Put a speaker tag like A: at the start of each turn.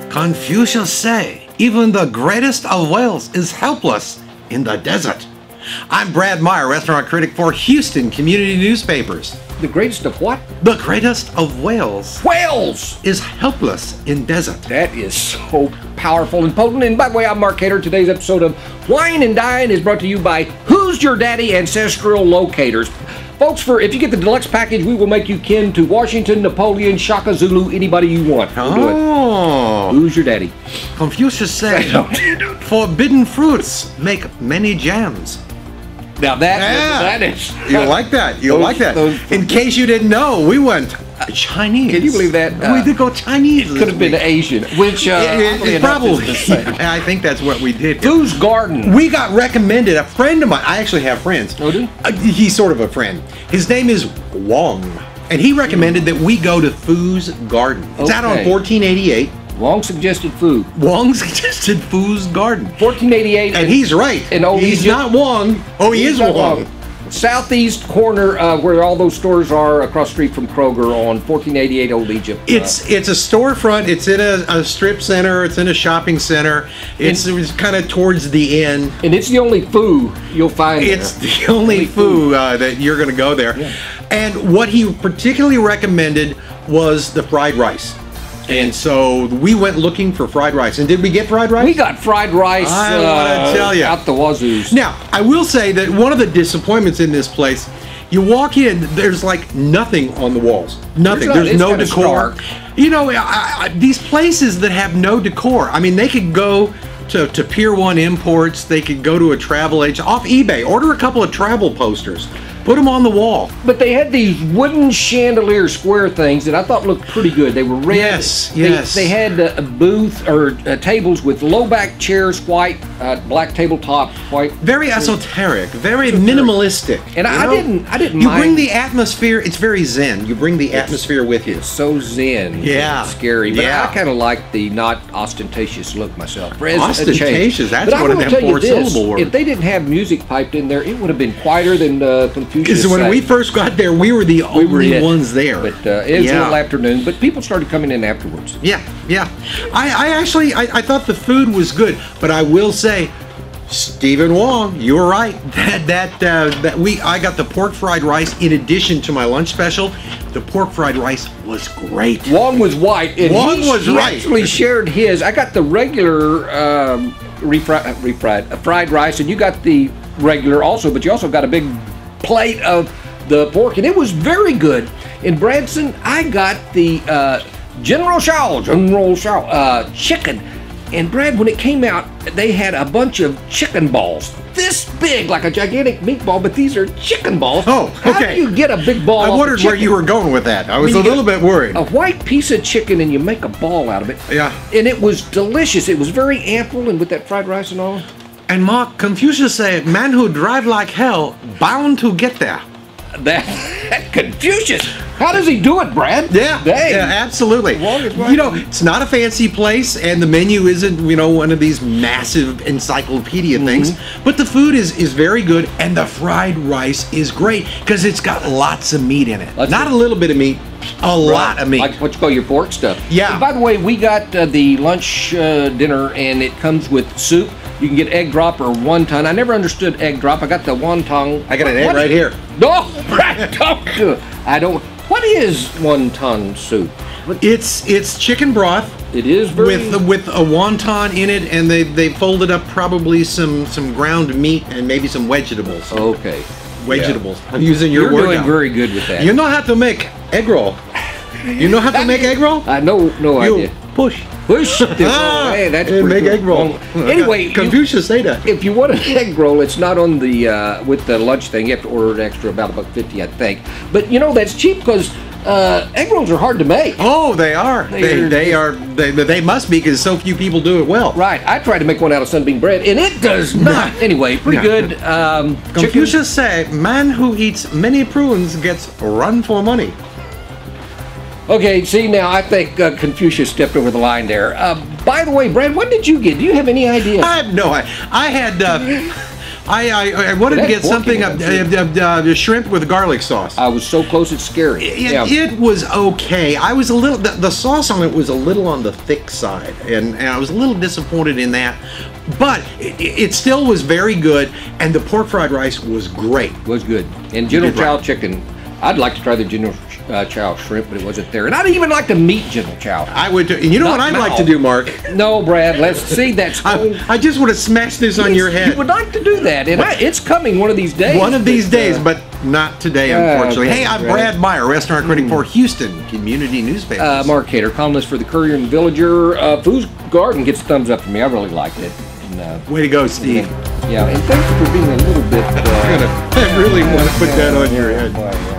A: Confucius say, even the greatest of whales is helpless in the desert. I'm Brad Meyer, restaurant critic for Houston Community Newspapers.
B: The greatest of what?
A: The greatest of whales.
B: Whales!
A: Is helpless in desert.
B: That is so powerful and potent. And by the way, I'm Mark Hayter. Today's episode of Wine and Dine is brought to you by Who's Your Daddy Ancestral Locators. Folks, if you get the deluxe package, we will make you kin to Washington, Napoleon, Shaka Zulu, anybody you want. We'll do it. Who's your daddy?
A: Confucius said, forbidden fruits make many jams.
B: Now that is...
A: You like that. You like that. In case you didn't know, we went Chinese.
B: Can you believe that?
A: We did go Chinese.
B: It could have been Asian, which
A: probably. I think that's what we did.
B: Foo's Garden.
A: We got recommended. A friend of mine. I actually have friends.
B: Oh, do you?
A: He's sort of a friend. His name is Wong, and he recommended that we go to Foo's Garden. It's out on 1488.
B: Wong suggested food.
A: Wong suggested Foo's Garden.
B: 1488.
A: And he's right. He's not Wong. Oh, he is Wong.
B: Southeast corner where all those stores are across the street from Kroger on 1488 Old Egypt.
A: It's a storefront. It's in a strip center. It's in a shopping center. It's kind of towards the end.
B: And it's the only Foo you'll find there.
A: It's the only Foo that you're going to go there. Yeah. And what he particularly recommended was the fried rice. And so we went looking for fried rice. And did we get fried rice?
B: We got fried rice
A: I want to tell you.
B: out the wazoos.
A: Now, I will say that one of the disappointments in this place, you walk in, there's like nothing on the walls. Nothing. There's no decor. You know, these places that have no decor, I mean, they could go to Pier 1 Imports. They could go to a travel agent, off eBay, order a couple of travel posters. Put them on the wall.
B: But they had these wooden chandelier square things that I thought looked pretty good. They were red.
A: Yes.
B: They had a booth or tables with low back chairs, white, black tabletop, white.
A: Very esoteric, very minimalistic.
B: And I didn't
A: You
B: mind.
A: bring the atmosphere. It's very zen. You bring the atmosphere with you.
B: It's so zen.
A: Yeah.
B: It's scary. But
A: yeah.
B: I kind of like the not ostentatious look myself.
A: Ostentatious. That's one of them four-syllable words.
B: If they didn't have music piped in there, it would have been quieter than Confucius.
A: Because when we first got there, we were the only ones there.
B: But it was a little afternoon, but people started coming in afterwards.
A: Yeah. I thought the food was good, but I will say, Steven Wong, you were right. I got the pork fried rice in addition to my lunch special. The pork fried rice was great.
B: Wong was white. And
A: he
B: actually shared his. I got the regular fried rice, and you got the regular also, but you also got a big plate of the pork, and it was very good. In Branson, I got the General Shaw chicken. And Brad, when it came out, they had a bunch of chicken balls. This big, like a gigantic meatball, but these are chicken balls.
A: Oh, okay.
B: How do you get a big ball?
A: I wondered where you were going with that. I was a little bit worried.
B: A white piece of chicken, and you make a ball out of it.
A: Yeah.
B: And it was delicious. It was very ample, and with that fried rice and all.
A: And Mark, Confucius say, man who drive like hell, bound to get there.
B: That Confucius. How does he do it, Brad?
A: Yeah, absolutely. You know, it's not a fancy place, and the menu isn't, one of these massive encyclopedia things, but the food is very good, and the fried rice is great because it's got lots of meat in it. Not a little bit of meat, a lot of meat.
B: Like what you call your pork stuff.
A: Yeah.
B: And by the way, we got the lunch dinner, and it comes with soup. You can get egg drop or wonton. I never understood egg drop. I got the wonton.
A: I got an egg right here.
B: No, Brad, don't do it. I don't. What is wonton soup?
A: It's chicken broth.
B: It is
A: with a wonton in it, and they folded up probably some ground meat and maybe some vegetables.
B: Okay.
A: Vegetables. Yeah. I'm using your word.
B: You're doing very good with that.
A: You know how to make egg roll. You know how to make egg roll?
B: I know, no idea.
A: Push.
B: Hey, that's
A: and make egg roll.
B: Anyway,
A: Confucius say that.
B: If you want an egg roll, it's not on the with the lunch thing. You have to order it extra, about $1.50, I think. But that's cheap because egg rolls are hard to make.
A: Oh, they are. They must be because so few people do it well.
B: Right. I tried to make one out of sunbeam bread, and it does not. Anyway, pretty good.
A: Confucius say, man who eats many prunes gets run for money.
B: Okay, see, now I think Confucius stepped over the line there. By the way, Brad, what did you get? Do you have any idea?
A: I have no idea. I had I wanted to get something of shrimp with garlic sauce.
B: I was so close, it's scary.
A: It was okay. I was a little, the sauce on it was a little on the thick side, and I was a little disappointed in that. But it still was very good, and the pork fried rice was great.
B: It was good. And General Chow chicken, I'd like to try the General Chow shrimp, but it wasn't there. And I'd even like to meet General Chow.
A: I would too. You know what I'd like to do, Mark?
B: No, Brad, let's see. That's
A: I just want to smash this on your head.
B: You would like to do that, and it's coming one of these days.
A: One of these days, but not today, unfortunately. Hey, I'm Brad Meyer, restaurant critic for Houston Community Newspapers.
B: Mark Hayter, columnist for the Courier and Villager. Food's Garden gets a thumbs up from me. I really liked it. And,
A: way to go, Steve.
B: Yeah, and thanks for being a little bit...
A: I really want to put that on your head.